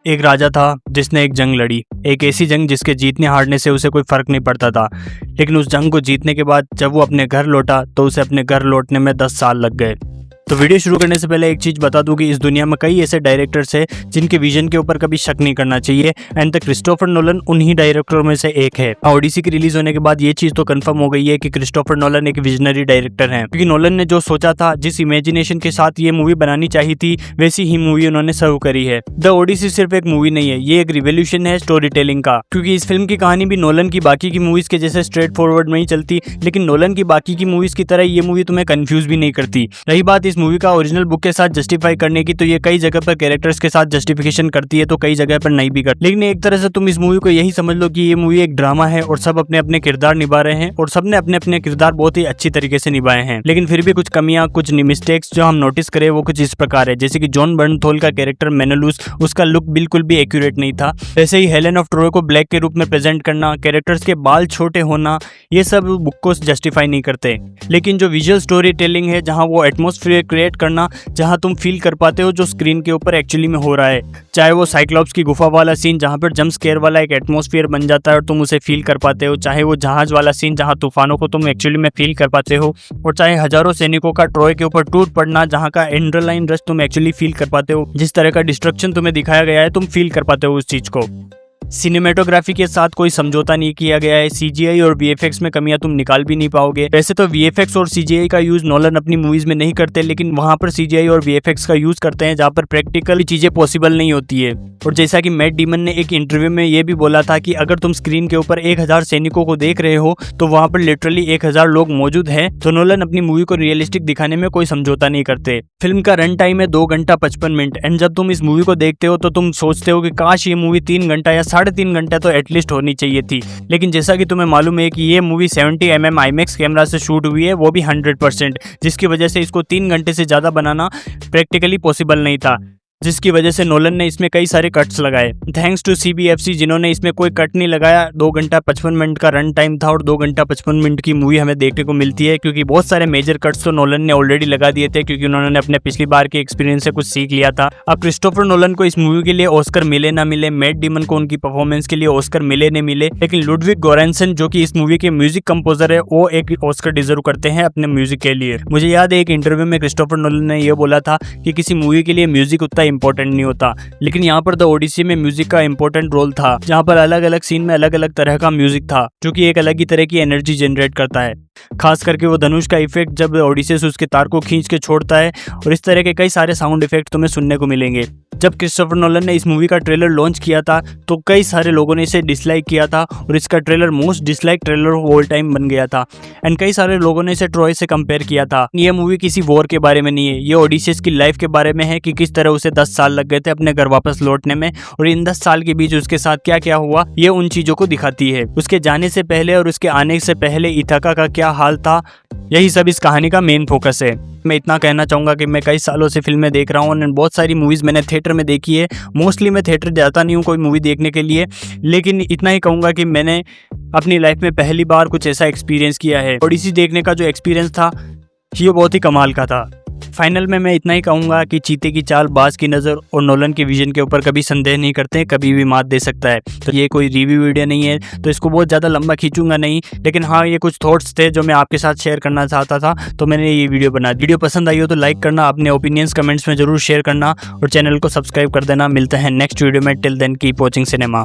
एक राजा था जिसने एक जंग लड़ी, एक ऐसी जंग जिसके जीतने हारने से उसे कोई फर्क नहीं पड़ता था। लेकिन उस जंग को जीतने के बाद जब वो अपने घर लौटा तो उसे अपने घर लौटने में 10 साल लग गए। तो वीडियो शुरू करने से पहले एक चीज़ बता दूं कि इस दुनिया में कई ऐसे डायरेक्टर्स हैं जिनके विजन के ऊपर कभी शक नहीं करना चाहिए, एंड द क्रिस्टोफर नोलन उन्हीं डायरेक्टरों में से एक है। ओडिसी की रिलीज होने के बाद ये चीज़ तो कंफर्म हो गई है कि क्रिस्टोफर नोलन एक विजनरी डायरेक्टर हैं, क्योंकि नोलन ने जो सोचा था, जिस इमेजिनेशन के साथ ये मूवी बनानी चाहिए थी, वैसी ही मूवी उन्होंने सर्व करी है। द ओडिसी सिर्फ एक मूवी नहीं है, ये एक रिवोल्यूशन है स्टोरी टेलिंग का, क्योंकि इस फिल्म की कहानी भी नोलन की बाकी की मूवीज के जैसे स्ट्रेट फॉरवर्ड नहीं चलती, लेकिन नोलन की बाकी की मूवीज की तरह ये मूवी तुम्हें कंफ्यूज भी नहीं करती। रही बात इस मूवी का ओरिजिनल बुक के साथ जस्टिफाई करने की, तो ये कई जगह पर कैरेक्टर्स के साथ जस्टिफिकेशन करती है, तो कई जगह पर नहीं भी करती। लेकिन एक तरह से तुम इस मूवी को यही समझ लो कि ये मूवी एक ड्रामा है और सब अपने अपने किरदार निभा रहे हैं और सबने अपने अपने किरदार बहुत ही अच्छी तरीके से निभाए हैं। लेकिन फिर भी कुछ कमियां, कुछ मिस्टेक्स जो हम नोटिस करें वो कुछ इस प्रकार है, जैसे कि जॉन बर्नथोल का कैरेक्टर मेनेलूस, उसका लुक बिल्कुल भी एक्यूरेट नहीं था। वैसे ही हेलेन ऑफ ट्रोय को ब्लैक के रूप में प्रेजेंट करना, कैरेक्टर्स के बाल छोटे होना, ये सब बुक को जस्टिफाई नहीं करते। लेकिन जो विजुअल स्टोरी टेलिंग है, जहाँ वो एटमॉस्फेयर क्रिएट करना, जहाँ तुम फील कर पाते हो जो स्क्रीन के ऊपर एक्चुअली में हो रहा है, चाहे वो साइक्लॉप्स की गुफा वाला सीन जहाँ पर जंप स्केयर वाला एक एटमॉस्फेयर बन जाता है और तुम उसे फील कर पाते हो, चाहे वो जहाज वाला सीन जहाँ तूफानों को तुम एक्चुअली में फील कर पाते हो, और चाहे हजारों सैनिकों का ट्रॉय के ऊपर टूट पड़ना जहाँ का एड्रेनालाइन रश तुम एक्चुअली फील कर पाते हो। जिस तरह का डिस्ट्रक्शन तुम्हें दिखाया गया है, तुम फील कर पाते हो उस चीज को। सिनेमेटोग्राफी के साथ कोई समझौता नहीं किया गया है। सीजीआई और वीएफएक्स में कमियां तुम निकाल भी नहीं पाओगे। वैसे तो वीएफएक्स और सीजीआई का यूज नोलन अपनी मूवीज में नहीं करते, लेकिन वहां पर सीजीआई और वीएफएक्स का यूज करते हैं जहां पर प्रैक्टिकल चीजें पॉसिबल नहीं होती है। और जैसा कि मैट डीमन ने एक इंटरव्यू में ये भी बोला था कि अगर तुम स्क्रीन के ऊपर 1000 सैनिकों को देख रहे हो तो वहां पर लिटरली 1000 लोग मौजूद हैं। तो नोलन अपनी मूवी को रियलिस्टिक दिखाने में कोई समझौता नहीं करते। फिल्म का रन टाइम है 2 घंटा 55 मिनट, एंड जब तुम इस मूवी को देखते हो तो तुम सोचते हो कि काश ये मूवी 3 घंटा या 3.5 घंटा तो एटलीस्ट होनी चाहिए थी। लेकिन जैसा कि तुम्हें मालूम है कि ये मूवी 70mm IMAX कैमरा से शूट हुई है, वो भी 100%, जिसकी वजह से इसको 3 घंटे से ज्यादा बनाना प्रैक्टिकली पॉसिबल नहीं था, जिसकी वजह से नोलन ने इसमें कई सारे कट्स लगाए। थैंक्स टू CBFC जिन्होंने इसमें कोई कट नहीं लगाया। 2 घंटा 55 मिनट का रन टाइम था और 2 घंटा 55 मिनट की मूवी हमें देखने को मिलती है, क्योंकि बहुत सारे मेजर कट्स तो नोलन ने ऑलरेडी लगा दिए थे, क्योंकि उन्होंने अपने पिछली बार के एक्सपीरियंस से कुछ सीख लिया था। अब क्रिस्टोफर नोलन को इस मूवी के लिए ऑस्कर मिले ना मिले, मैट डीमन को उनकी परफॉर्मेंस के लिए ऑस्कर मिले न मिले, लेकिन लुडविग गोरेंसन जो कि इस मूवी के म्यूजिक कंपोजर है, वो एक ऑस्कर डिजर्व करते हैं अपने म्यूजिक के लिए। मुझे याद है एक इंटरव्यू में क्रिस्टोफर नोलन ने यह बोला था कि किसी मूवी के लिए म्यूजिक उतना इंपॉर्टेंट नहीं होता, लेकिन यहाँ पर द ओडिसी में म्यूजिक का इंपॉर्टेंट रोल था, जहाँ पर अलग अलग सीन में अलग अलग तरह का म्यूजिक था जो कि एक अलग ही तरह की एनर्जी जनरेट करता है। खास करके वो धनुष का इफेक्ट जब ओडिसेस उसके तार को खींच के छोड़ता है, और इस तरह के कई सारे साउंड इफेक्ट तुम्हें सुनने को मिलेंगे। जब क्रिस्टोफर नोलन ने इस मूवी का ट्रेलर लॉन्च किया था तो कई सारे लोगों ने इसे डिसलाइक किया था, और इसका trailer most dislike trailer of all time बन गया था। एंड कई सारे लोगों ने इसे ट्रॉय से कंपेयर किया था। ये मूवी किसी वॉर के बारे में नहीं है, ये ओडिसेस की लाइफ के बारे में है कि किस तरह उसे 10 साल लग गए थे अपने घर वापस लौटने में, और इन 10 साल के बीच उसके साथ क्या क्या हुआ, ये उन चीजों को दिखाती है। उसके जाने से पहले और उसके आने से पहले इथाका का क्या हाल था, यही सब इस कहानी का मेन फोकस है। मैं इतना कहना चाहूँगा कि मैं कई सालों से फिल्में देख रहा हूँ और बहुत सारी मूवीज़ मैंने थिएटर में देखी है। मोस्टली मैं थिएटर जाता नहीं हूँ कोई मूवी देखने के लिए, लेकिन इतना ही कहूँगा कि मैंने अपनी लाइफ में पहली बार कुछ ऐसा एक्सपीरियंस किया है। ओडिसी देखने का जो एक्सपीरियंस था ये बहुत ही कमाल का था। फाइनल में मैं इतना ही कहूँगा कि चीते की चाल, बाज की नज़र और नोलन के विजन के ऊपर कभी संदेह नहीं करते, कभी भी मात दे सकता है। तो ये कोई रिव्यू वीडियो नहीं है, तो इसको बहुत ज़्यादा लंबा खींचूंगा नहीं, लेकिन हाँ ये कुछ थॉट्स थे जो मैं आपके साथ शेयर करना चाहता था, तो मैंने ये वीडियो बना। वीडियो पसंद आई हो तो लाइक करना, अपने ओपिनियंस कमेंट्स में जरूर शेयर करना और चैनल को सब्सक्राइब कर देना। मिलते हैं नेक्स्ट वीडियो में। Till then keep watching cinema.